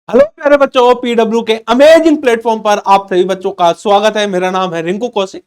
Hello प्यारे बच्चों, PW के अमेजिंग प्लेटफॉर्म पर आप सभी बच्चों का स्वागत है। मेरा नाम है रिंकू कौशिक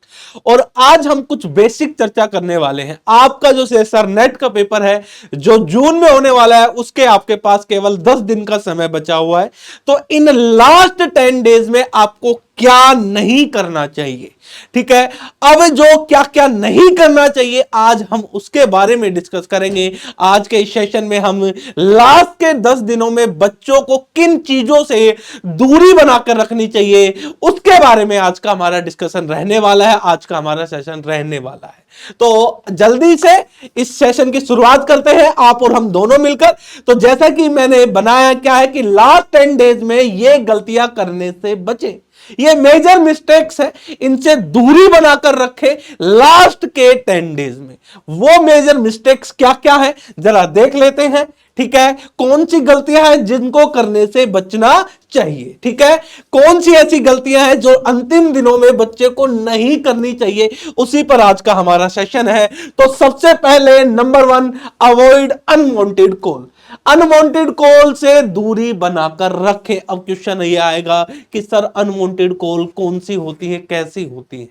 और आज हम कुछ बेसिक चर्चा करने वाले हैं। आपका जो सेसर नेट का पेपर है जो जून में होने वाला है, उसके आपके पास केवल 10 दिन का समय बचा हुआ है। तो इन लास्ट 10 डेज में आपको क्या नहीं करना चाहिए, ठीक है। अब जो क्या क्या नहीं करना चाहिए आज हम उसके बारे में डिस्कस करेंगे। आज के इस सेशन में हम लास्ट के 10 दिनों में बच्चों को किन चीजों से दूरी बनाकर रखनी चाहिए उसके बारे में आज का हमारा डिस्कशन रहने वाला है, आज का हमारा सेशन रहने वाला है। तो जल्दी से इस सेशन की शुरुआत करते हैं, आप और हम दोनों मिलकर। तो जैसा कि मैंने बनाया क्या है कि लास्ट 10 डेज में ये गलतियां करने से बचे, ये मेजर मिस्टेक्स है, इनसे दूरी बनाकर रखे लास्ट के 10 डेज में। वो मेजर मिस्टेक्स क्या क्या है जरा देख लेते हैं, ठीक है। कौन सी गलतियां हैं जिनको करने से बचना चाहिए, ठीक है। कौन सी ऐसी गलतियां हैं जो अंतिम दिनों में बच्चे को नहीं करनी चाहिए, उसी पर आज का हमारा सेशन है। तो सबसे पहले number 1, avoid unwanted call. Unwanted call से दूरी बनाकर रखें। अब क्वेश्चन ये आएगा कि सर अनवांटेड कॉल कौन सी होती है, कैसी होती है,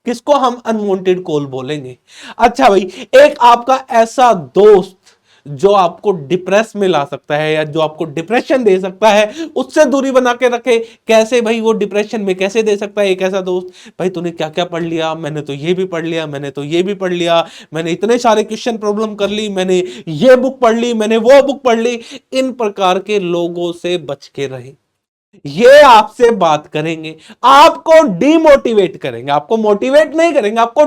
किसको हम अनवांटेड कॉल बोलेंगे। अच्छा भाई, एक आपका ऐसा दोस्त जो आपको डिप्रेस में ला सकता है या जो आपको डिप्रेशन दे सकता है, उससे दूरी बना के रखे। कैसे भाई, वो डिप्रेशन में कैसे दे सकता है एक ऐसा दोस्त? भाई तूने क्या क्या पढ़ लिया, मैंने तो ये भी पढ़ लिया, मैंने तो ये भी पढ़ लिया, मैंने इतने सारे क्वेश्चन प्रॉब्लम कर ली, मैंने ये बुक पढ़ ली, मैंने वो बुक पढ़ ली। इन प्रकार के लोगों से बच के रहे। ये आपसे बात करेंगे, आपको डीमोटिवेट करेंगे, आपको मोटिवेट नहीं करेंगे, आपको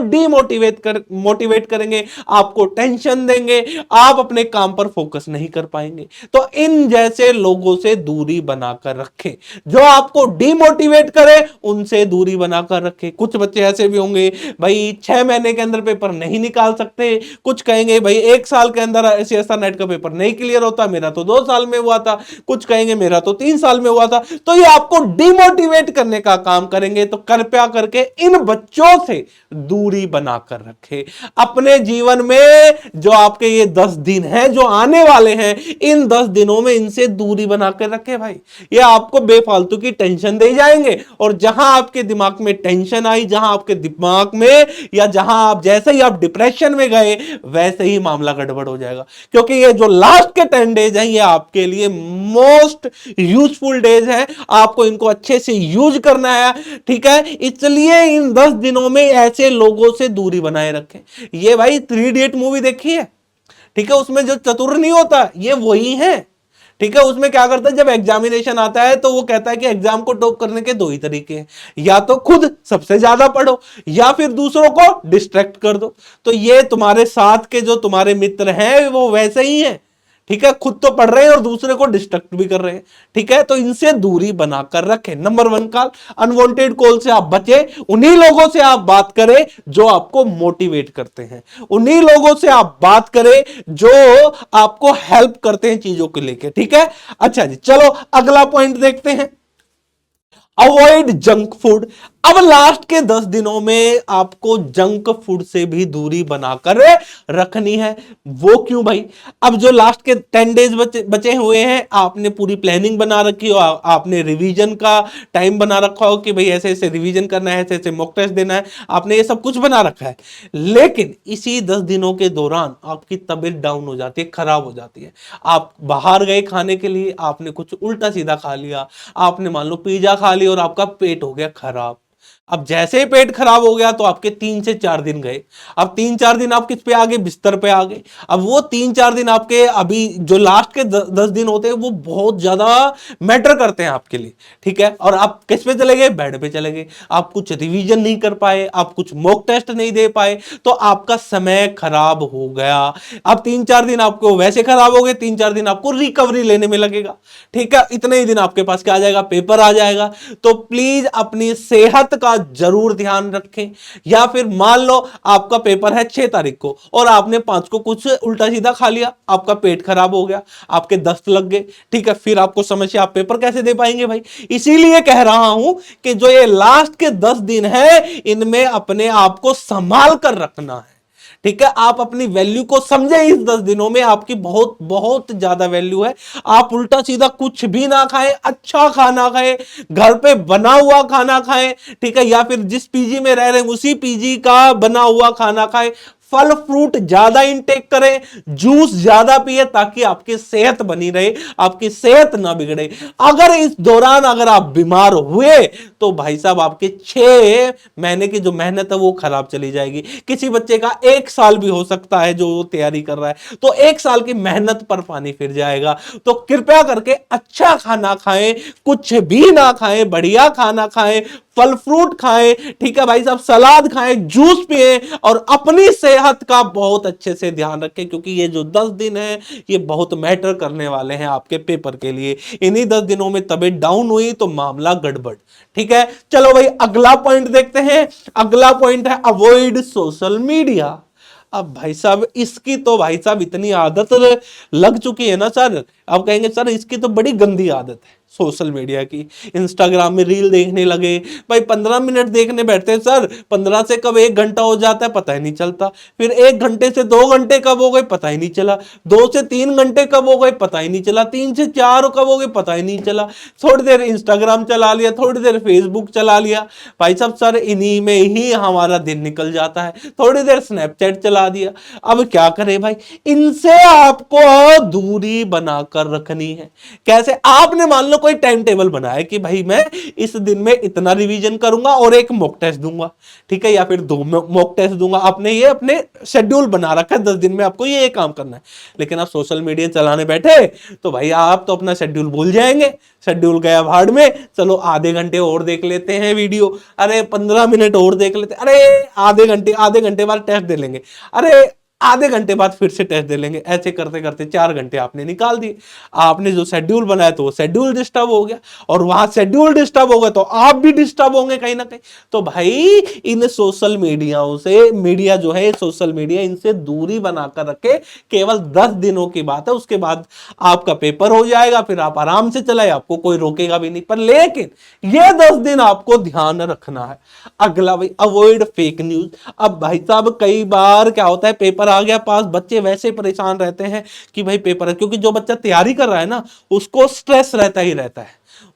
मोटिवेट करेंगे, आपको टेंशन देंगे, आप अपने काम पर फोकस नहीं कर पाएंगे। तो इन जैसे लोगों से दूरी बनाकर रखें। जो आपको डीमोटिवेट करे उनसे दूरी बनाकर रखें। कुछ बच्चे ऐसे भी होंगे भाई 6 महीने के अंदर पेपर नहीं निकाल सकते, कुछ कहेंगे भाई 1 साल के अंदर ऐसा नेट का पेपर नहीं क्लियर होता, मेरा तो 2 साल में हुआ था, कुछ कहेंगे मेरा तो 3 साल में हुआ था। तो ये आपको डिमोटिवेट करने का काम करेंगे। तो कृपया करके इन बच्चों से दूरी बनाकर रखें। अपने जीवन में जो आपके ये 10 दिन हैं जो आने वाले हैं, इन 10 दिनों में इनसे दूरी बनाकर रखें भाई। ये आपको बेफालतू की टेंशन दे जाएंगे और जहां आपके दिमाग में टेंशन आई, जहां आपके दिमाग में या जहां आप जैसे ही आप डिप्रेशन में गए वैसे ही मामला गड़बड़ हो जाएगा। क्योंकि ये जो लास्ट के 10 डेज हैं ये आपके लिए मोस्ट यूजफुल डेज है, आपको इनको अच्छे से यूज करना है, ठीक है। इसलिए इन 10 दिनों में ऐसे लोगों से दूरी बनाए रखें। ये भाई 3 इडियट मूवी देखी है, ठीक है, उसमें जो चतुर नहीं होता ये वही है, ठीक है। उसमें क्या करता है, जब एग्जामिनेशन आता है तो वो कहता है कि एग्जाम को टॉप करने के 2 ही तरीके हैं, या तो खुद सबसे ज्यादा पढ़ो या फिर दूसरों को डिस्ट्रैक्ट कर दो। तो ये तुम्हारे साथ के जो तुम्हारे मित्र हैं वो वैसे ही हैं, ठीक है, खुद तो पढ़ रहे हैं और दूसरे को डिस्ट्रैक्ट भी कर रहे हैं, ठीक है। तो इनसे दूरी बनाकर रखें। नंबर 1 कॉल, अनवांटेड कॉल से आप बचे। उन्हीं लोगों से आप बात करें जो आपको मोटिवेट करते हैं, उन्हीं लोगों से आप बात करें जो आपको हेल्प करते हैं चीजों को लेकर, ठीक है। अच्छा जी, चलो अगला पॉइंट देखते हैं, अवॉइड जंक फूड। अब लास्ट के 10 दिनों में आपको जंक फूड से भी दूरी बनाकर रखनी है। वो क्यों भाई? अब जो लास्ट के 10 डेज बचे हुए हैं, आपने पूरी प्लानिंग बना रखी हो, आपने रिवीजन का टाइम बना रखा हो कि भाई ऐसे ऐसे रिवीजन करना है, ऐसे ऐसे मॉक टेस्ट देना है, आपने ये सब कुछ बना रखा है। लेकिन इसी 10 दिनों के दौरान आपकी तबीयत डाउन हो जाती है, खराब हो जाती है। आप बाहर गए खाने के लिए, आपने कुछ उल्टा सीधा खा लिया, आपने मान लो पिज्जा खा लिया और आपका पेट हो गया खराब। अब जैसे ही पेट खराब हो गया तो आपके 3 से 4 दिन गए। अब 3-4 दिन आप किस पे आ गए? बिस्तर पे आ गए। अब वो 3-4 दिन आपके, अभी जो लास्ट के 10 दिन होते हैं वो बहुत ज्यादा मैटर करते हैं आपके लिए, ठीक है। और आप किस पे चले गए? बेड पे चले गए। आप कुछ रिवीजन नहीं कर पाए, आप कुछ मॉक टेस्ट नहीं दे पाए, तो आपका समय खराब हो गया। अब 3-4 दिन आपको वैसे खराब हो गए, 3-4 दिन आपको रिकवरी लेने में लगेगा, ठीक है। इतने ही दिन आपके पास क्या आ जाएगा? पेपर आ जाएगा। तो प्लीज अपनी सेहत का जरूर ध्यान रखें। या फिर मान लो आपका पेपर है 6 तारीख को और आपने 5 को कुछ उल्टा सीधा खा लिया, आपका पेट खराब हो गया, आपके दस्त लग गए, ठीक है, फिर आपको समस्या, आप पेपर कैसे दे पाएंगे भाई? इसीलिए कह रहा हूं कि जो ये लास्ट के 10 दिन है इनमें अपने आप को संभाल कर रखना है, ठीक है, आप अपनी वैल्यू को समझे। इस 10 दिनों में आपकी बहुत बहुत ज्यादा वैल्यू है। आप उल्टा सीधा कुछ भी ना खाएं, अच्छा खाना खाएं, घर पे बना हुआ खाना खाएं, ठीक है, या फिर जिस पीजी में रह रहे हैं उसी पीजी का बना हुआ खाना खाएं। फल फ्रूट ज्यादा इंटेक करें, जूस ज्यादा पिए, ताकि आपकी सेहत बनी रहे, आपकी सेहत ना बिगड़े। अगर इस दौरान अगर आप बीमार हुए तो भाई साहब आपके 6 महीने की जो मेहनत है वो खराब चली जाएगी। किसी बच्चे का 1 साल भी हो सकता है जो तैयारी कर रहा है, तो 1 साल की मेहनत पर पानी फिर जाएगा। तो कृपया करके अच्छा खाना खाएं, कुछ भी ना खाएं, बढ़िया खाना खाएं, फल फ्रूट खाएं, ठीक है भाई साहब, सलाद खाएं, जूस पिए, और अपनी सेहत का बहुत अच्छे से ध्यान रखें, क्योंकि ये जो 10 दिन है ये बहुत मैटर करने वाले हैं आपके पेपर के लिए। इन्हीं 10 दिनों में तबीयत डाउन हुई तो मामला गड़बड़। ठीक है, चलो भाई अगला पॉइंट देखते हैं। अगला पॉइंट है अवॉइड सोशल मीडिया। अब भाई साहब इसकी तो भाई साहब इतनी आदत लग चुकी है ना सर, आप कहेंगे सर इसकी तो बड़ी गंदी आदत है सोशल मीडिया की। इंस्टाग्राम में रील देखने लगे भाई, 15 मिनट देखने बैठते हैं सर, 15 से कब 1 घंटा हो जाता है पता ही नहीं चलता। फिर 1 घंटे से 2 घंटे कब हो गए पता ही नहीं चला, 2 से 3 घंटे कब हो गए पता ही नहीं चला, 3 से 4 कब हो गए पता ही नहीं चला। थोड़ी देर इंस्टाग्राम चला लिया, थोड़ी देर फेसबुक चला लिया, भाई साहब सर इन्हीं में ही हमारा दिन निकल जाता है। थोड़ी देर स्नैपचैट चला दिया। अब क्या करें भाई, इनसे आपको दूरी बनाकर रखनी है। कैसे? आपने मान लो कोई टाइम टेबल बनाया कि भाई मैं इस दिन में इतना रिवीजन करूंगा और एक मॉक टेस्ट दूंगा, ठीक है, या फिर 2 मॉक टेस्ट दूंगा। आपने ये अपने शेड्यूल बना रखा है, 10 दिन में आपको ये काम करना है। लेकिन आप सोशल मीडिया चलाने बैठे तो भाई आप तो अपना शेड्यूल भूल जाएंगे। शेड्यूल गया भाड़ में, चलो आधे घंटे और देख लेते हैं वीडियो, अरे 15 मिनट और देख लेते, अरे आधे घंटे बाद टेस्ट दे लेंगे, अरे आधे घंटे बाद फिर से टेस्ट दे लेंगे। ऐसे करते करते 4 घंटे आपने निकाल दिए। आपने जो शेड्यूल बनाया तो वो शेड्यूल डिस्टर्ब हो गया, और वहां शेड्यूल डिस्टर्ब हो गया तो आप भी डिस्टर्ब होंगे कहीं ना कहीं। तो भाई इन सोशल मीडियाओं से, मीडिया जो है सोशल मीडिया, इनसे दूरी बनाकर रखे। केवल 10 दिनों की बात है, उसके बाद आपका पेपर हो जाएगा, फिर आप आराम से चलाए, आपको कोई रोकेगा भी नहीं। पर लेकिन ये 10 दिन आपको ध्यान रखना है। अगला भाई अवॉइड फेक न्यूज। अब भाई साहब कई बार क्या होता है, पेपर आ गया पास, बच्चे वैसे परेशान रहते हैं कि भाई पेपर है, क्योंकि जो बच्चा तैयारी कर रहा है ना उसको स्ट्रेस रहता ही रहता है,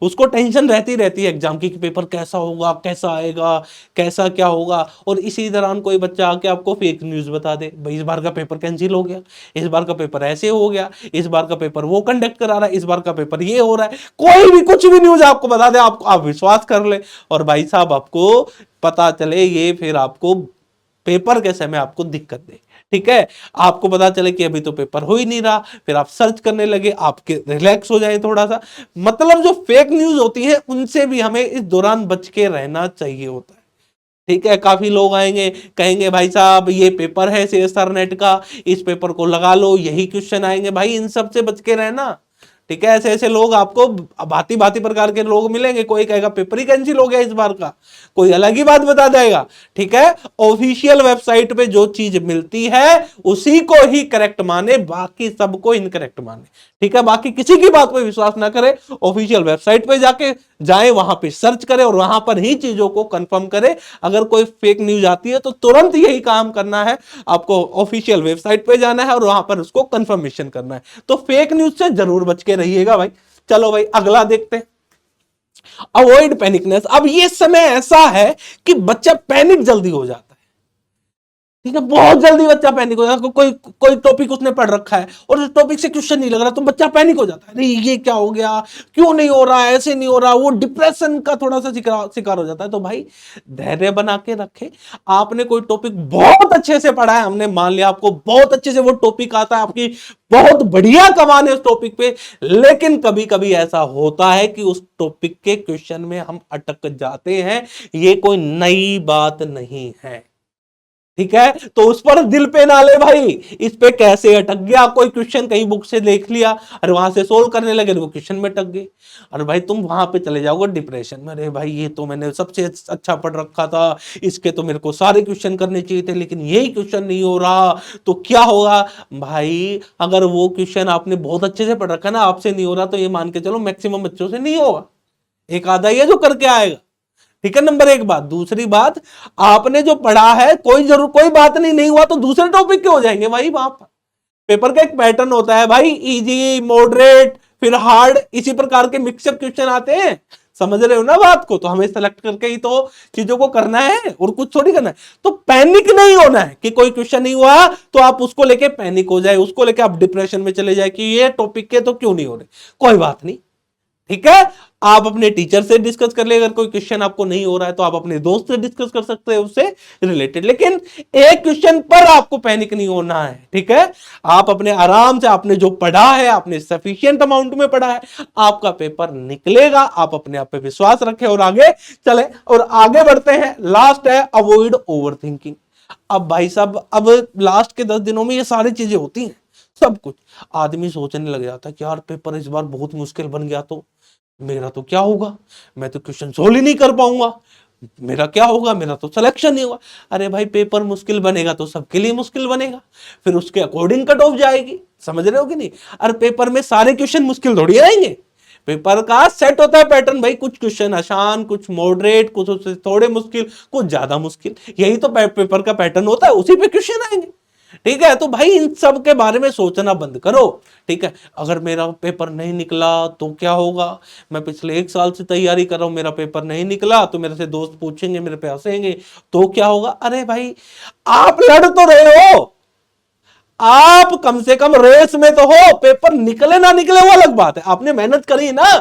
उसको टेंशन रहती रहती है एग्जाम की कि पेपर कैसा होगा, कैसा आएगा, कैसा क्या होगा। और इसी दौरान कोई बच्चा आके आपको फेक न्यूज बता दे, भाई इस बार का पेपर कैंसिल हो गया, इस बार का पेपर ऐसे हो गया, इस बार का पेपर वो कंडक्ट करा रहा है, इस बार का पेपर ये हो रहा है, कोई भी कुछ भी न्यूज आपको बता दे, आपको आप विश्वास कर ले, और भाई साहब आपको पता चले ये फिर आपको पेपर के समय आपको दिक्कत दे। ठीक है, आपको पता चले कि अभी तो पेपर हो ही नहीं रहा, फिर आप सर्च करने लगे, आपके रिलैक्स हो जाए थोड़ा सा। मतलब जो फेक न्यूज होती है उनसे भी हमें इस दौरान बच के रहना चाहिए होता है। ठीक है, काफी लोग आएंगे कहेंगे भाई साहब ये पेपर है सीएसआर नेट का, इस पेपर को लगा लो, यही क्वेश्चन आएंगे, भाई इन सब से बच के रहना। ठीक है, ऐसे ऐसे लोग आपको भांति भांति प्रकार के लोग मिलेंगे। कोई कहेगा पेपर ही कैंसिल हो गया इस बार का, कोई अलग ही बात बता जाएगा। ठीक है, ऑफिशियल वेबसाइट पे जो चीज मिलती है उसी को ही करेक्ट माने, बाकी सबको इनकरेक्ट माने। ठीक है, बाकी किसी की बात पे विश्वास ना करे, ऑफिशियल वेबसाइट पे जाके जाए, वहां पे सर्च करे और वहां पर ही चीजों को कंफर्म करे। अगर कोई फेक न्यूज आती है तो तुरंत यही काम करना है, आपको ऑफिशियल वेबसाइट पे जाना है और वहां पर उसको कंफर्मेशन करना है। तो फेक न्यूज से जरूर बच के रहिएगा भाई। चलो भाई अगला देखते हैं, अवॉइड पैनिकनेस। अब ये समय ऐसा है कि बच्चा पैनिक जल्दी हो जाता है। ठीक है, बहुत जल्दी बच्चा पैनिक हो जाता है। कोई कोई टॉपिक उसने पढ़ रखा है और उस टॉपिक से क्वेश्चन नहीं लग रहा तो बच्चा पैनिक हो जाता है, अरे ये क्या हो गया, क्यों नहीं हो रहा, ऐसे नहीं हो रहा, वो डिप्रेशन का थोड़ा सा शिकार हो जाता है। तो भाई धैर्य बना के रखे। आपने कोई टॉपिक बहुत अच्छे से पढ़ा है, हमने मान लिया आपको बहुत अच्छे से वो टॉपिक आता है, आपकी बहुत बढ़िया कमान है उस टॉपिक पे, लेकिन कभी कभी ऐसा होता है कि उस टॉपिक के क्वेश्चन में हम अटक जाते हैं। ये कोई नई बात नहीं है। ठीक है, तो उस पर दिल पे ना ले भाई, इस पे कैसे अटक गया, कोई क्वेश्चन कहीं बुक से देख लिया और वहां से सोल्व करने लगे तो वो क्वेश्चन में अटक गए, और भाई तुम वहां पे चले जाओगे डिप्रेशन में। अरे भाई ये तो मैंने सबसे अच्छा पढ़ रखा था, इसके तो मेरे को सारे क्वेश्चन करने चाहिए थे, लेकिन यही क्वेश्चन नहीं हो रहा, तो क्या होगा भाई। अगर वो क्वेश्चन आपने बहुत अच्छे से पढ़ रखा ना, आपसे नहीं हो रहा, तो ये मान के चलो मैक्सिमम बच्चों से नहीं होगा, एक आधा ही है जो करके आएगा। ठीक है, नंबर एक बात। दूसरी बात, आपने जो पढ़ा है कोई बात नहीं हुआ तो दूसरे टॉपिक के हो जाएंगे भाई। वहां पर पेपर का एक पैटर्न होता है भाई, इजी, मॉडरेट, फिर हार्ड, इसी प्रकार के मिक्सअप क्वेश्चन आते हैं। समझ रहे हो ना बात को? तो हमें सेलेक्ट करके ही तो चीजों को करना है और कुछ थोड़ी करना है। तो पैनिक नहीं होना है कि कोई क्वेश्चन नहीं हुआ तो आप उसको लेके पैनिक हो जाए, उसको लेके आप डिप्रेशन में चले जाए कि ये टॉपिक के तो क्यों नहीं हो रहे। कोई बात नहीं, ठीक है, आप अपने टीचर से डिस्कस कर ले। अगर कोई क्वेश्चन आपको नहीं हो रहा है तो आप अपने दोस्त से डिस्कस कर सकते हैं उससे रिलेटेड, लेकिन एक क्वेश्चन पर आपको पैनिक नहीं होना है। ठीक है, आप अपने आराम से, आपने जो पढ़ा है, आपने सफिशिएंट अमाउंट में पढ़ा है, आपका पेपर निकलेगा। आप अपने आप पे विश्वास रखें और आगे चले। और आगे बढ़ते हैं, लास्ट है अवॉइड ओवर थिंकिंग। अब भाई साहब, अब लास्ट के 10 दिनों में ये सारी चीजें होती हैं, सब कुछ। आदमी सोचने लग जाता है कि यार पेपर इस बार बहुत मुश्किल बन गया तो मेरा तो क्या होगा, मैं तो क्वेश्चन सोल्व ही नहीं कर पाऊंगा, मेरा क्या होगा, मेरा तो सिलेक्शन नहीं होगा। अरे भाई, पेपर मुश्किल बनेगा तो सबके लिए मुश्किल बनेगा, फिर उसके अकॉर्डिंग कट ऑफ जाएगी। समझ रहे हो कि नहीं? अरे पेपर में सारे क्वेश्चन मुश्किल थोड़ी आएंगे, पेपर का सेट होता है पैटर्न भाई। कुछ क्वेश्चन आसान, कुछ मॉडरेट, कुछ उससे थोड़े मुश्किल, कुछ ज्यादा मुश्किल, यही तो पेपर का पैटर्न होता है, उसी पे क्वेश्चन आएंगे। ठीक है, तो भाई इन सब के बारे में सोचना बंद करो। ठीक है, अगर मेरा पेपर नहीं निकला तो क्या होगा, मैं पिछले 1 साल से तैयारी कर रहा हूं, मेरा पेपर नहीं निकला तो मेरे से दोस्त पूछेंगे, मेरे पे हंसेंगे, तो क्या होगा। अरे भाई, आप लड़ तो रहे हो, आप कम से कम रेस में तो हो। पेपर निकले ना निकले वो अलग बात है, आपने मेहनत करी ना,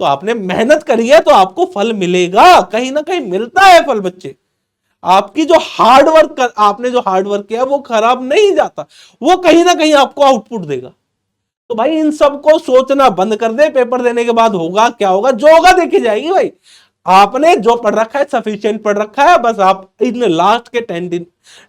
तो आपने मेहनत करी है तो आपको फल मिलेगा, कहीं ना कहीं मिलता है फल बच्चे। आपकी जो हार्ड वर्क आपने जो हार्ड वर्क किया वो खराब नहीं जाता, वो कहीं ना कहीं आपको आउटपुट देगा। तो भाई इन सबको सोचना बंद कर दे। पेपर देने के बाद होगा क्या होगा, जो होगा देखी जाएगी भाई। आपने जो पढ़ रखा है सफिशिएंट पढ़ रखा है, बस आप इन लास्ट के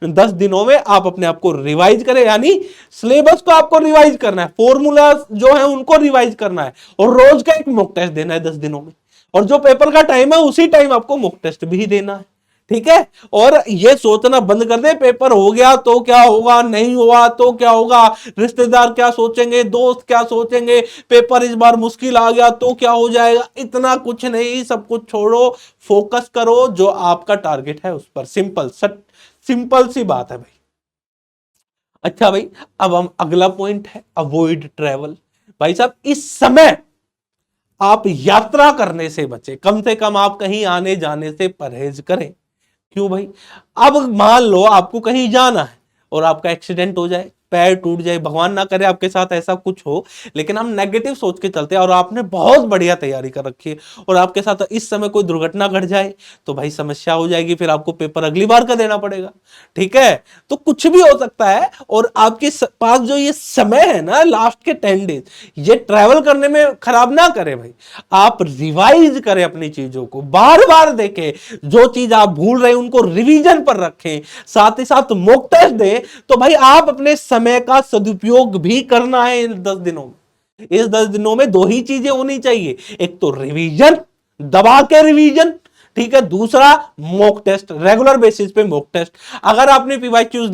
10 दिनों में आप अपने आप को रिवाइज करें, यानी सिलेबस को आपको रिवाइज करना है, फॉर्मूला जो है उनको रिवाइज करना है, और रोज का एक मॉक टेस्ट देना है 10 दिनों में। और जो पेपर का टाइम है उसी टाइम आपको मॉक टेस्ट भी देना है। ठीक है, और ये सोचना बंद कर दे पेपर हो गया तो क्या होगा, नहीं हुआ तो क्या होगा, रिश्तेदार क्या सोचेंगे, दोस्त क्या सोचेंगे, पेपर इस बार मुश्किल आ गया तो क्या हो जाएगा। इतना कुछ नहीं, सब कुछ छोड़ो, फोकस करो जो आपका टारगेट है उस पर। सिंपल सी बात है भाई। अच्छा भाई, अब हम अगला पॉइंट है अवॉइड ट्रैवल। भाई साहब, इस समय आप यात्रा करने से बचे, कम से कम आप कहीं आने जाने से परहेज करें। क्यों भाई? अब मान लो आपको कहीं जाना है और आपका एक्सीडेंट हो जाए, पैर टूट जाए, भगवान ना करे आपके साथ ऐसा कुछ हो, लेकिन हम नेगेटिव सोच के चलते हैं और आपने बहुत बढ़िया तैयारी कर रखी है और आपके साथ इस समय कोई दुर्घटना घट जाए तो भाई समस्या हो जाएगी, फिर आपको पेपर अगली बार का देना पड़ेगा। ठीक है, तो कुछ भी हो सकता है। और आपके पास जो ये समय है ना, लास्ट के 10 डेज, ये ट्रैवल करने में खराब ना करें भाई। आप रिवाइज करें अपनी चीजों को, बार बार देखें, जो चीज आप भूल रहे हैं उनको रिवीजन पर रखें, साथ ही साथ मॉक टेस्ट दें। तो भाई आप अपने समय का सदुपयोग भी करना है इन 10 दिनों में। इस 10 दिनों में 2 ही चीजें होनी चाहिए, एक तो रिवीजन, दबा के रिवीजन, ठीक है, दूसरा मॉक टेस्ट, रेगुलर बेसिस पे मॉक टेस्ट। अगर आपने पीवाईक्यूज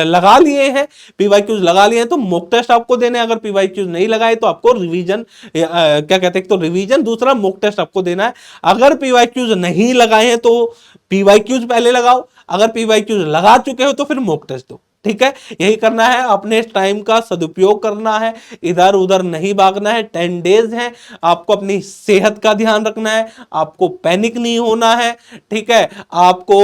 लगा लिए हैं, पीवाईक्यूज लगा लिए हैं तो मॉक टेस्ट आपको देने हैं। अगर पीवाईक्यूज नहीं लगाए तो आपको रिवीजन, क्या कहते हैं, तो रिवीजन, दूसरा मॉक टेस्ट आपको देना है। अगर पीवाईक्यूज नहीं लगाए हैं तो पीवाईक्यूज पहले लगाओ, अगर पीवाईक्यूज लगा चुके हो तो फिर मॉक टेस्ट दो। ठीक है, यही करना है, अपने टाइम का सदुपयोग करना है, इधर उधर नहीं भागना है। 10 डेज हैं, आपको अपनी सेहत का ध्यान रखना है, आपको पैनिक नहीं होना है। ठीक है, आपको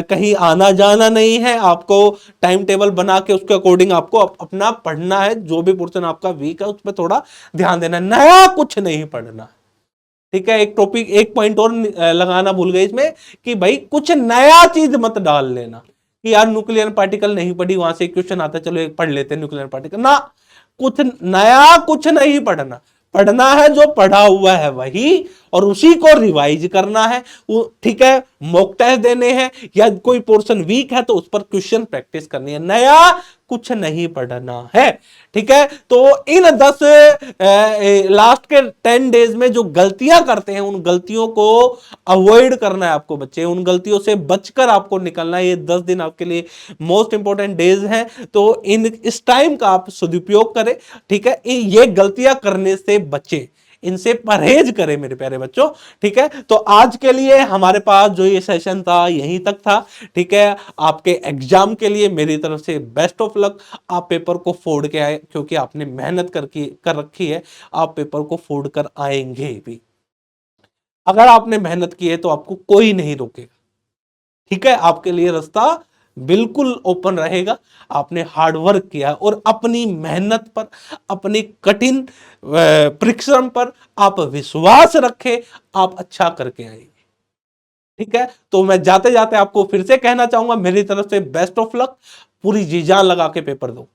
कहीं आना जाना नहीं है, आपको टाइम टेबल बना के उसके अकॉर्डिंग आपको अपना पढ़ना है। जो भी पोर्शन आपका वीक है उस पर थोड़ा ध्यान देना है, नया कुछ नहीं पढ़ना। ठीक है, एक टॉपिक, एक पॉइंट और लगाना भूल गए इसमें कि भाई कुछ नया चीज मत डाल लेना कि यार न्यूक्लियर पार्टिकल नहीं पढ़ी, वहां से क्वेश्चन आता है चलो एक पढ़ लेते हैं न्यूक्लियर पार्टिकल ना। कुछ नया कुछ नहीं पढ़ना, पढ़ना है जो पढ़ा हुआ है वही, और उसी को रिवाइज करना है। ठीक है, मॉक टेस्ट देने हैं, या कोई पोर्शन वीक है तो उस पर क्वेश्चन प्रैक्टिस करनी है, नया कुछ नहीं पढ़ना है। ठीक है, तो इन 10 लास्ट के 10 डेज में जो गलतियां करते हैं उन गलतियों को अवॉइड करना है आपको बच्चे, उन गलतियों से बचकर आपको निकलना है। ये 10 दिन आपके लिए मोस्ट इंपॉर्टेंट डेज हैं, तो इस टाइम का आप सदुपयोग करें। ठीक है, ये गलतियां करने से बचे, इनसे परहेज करें मेरे प्यारे बच्चों। ठीक है, तो आज के लिए हमारे पास जो ये सेशन था यहीं तक था। ठीक है, आपके एग्जाम के लिए मेरी तरफ से बेस्ट ऑफ लक। आप पेपर को फोड़ के आए, क्योंकि आपने मेहनत कर रखी है, आप पेपर को फोड़ कर आएंगे भी। अगर आपने मेहनत की है तो आपको कोई नहीं रोकेगा। ठीक है, आपके लिए रास्ता बिल्कुल ओपन रहेगा। आपने हार्ड वर्क किया और अपनी मेहनत पर, अपनी कठिन परिश्रम पर आप विश्वास रखें, आप अच्छा करके आएंगे। ठीक है, तो मैं जाते जाते आपको फिर से कहना चाहूंगा, मेरी तरफ से बेस्ट ऑफ लक। पूरी जी जान लगा के पेपर दो।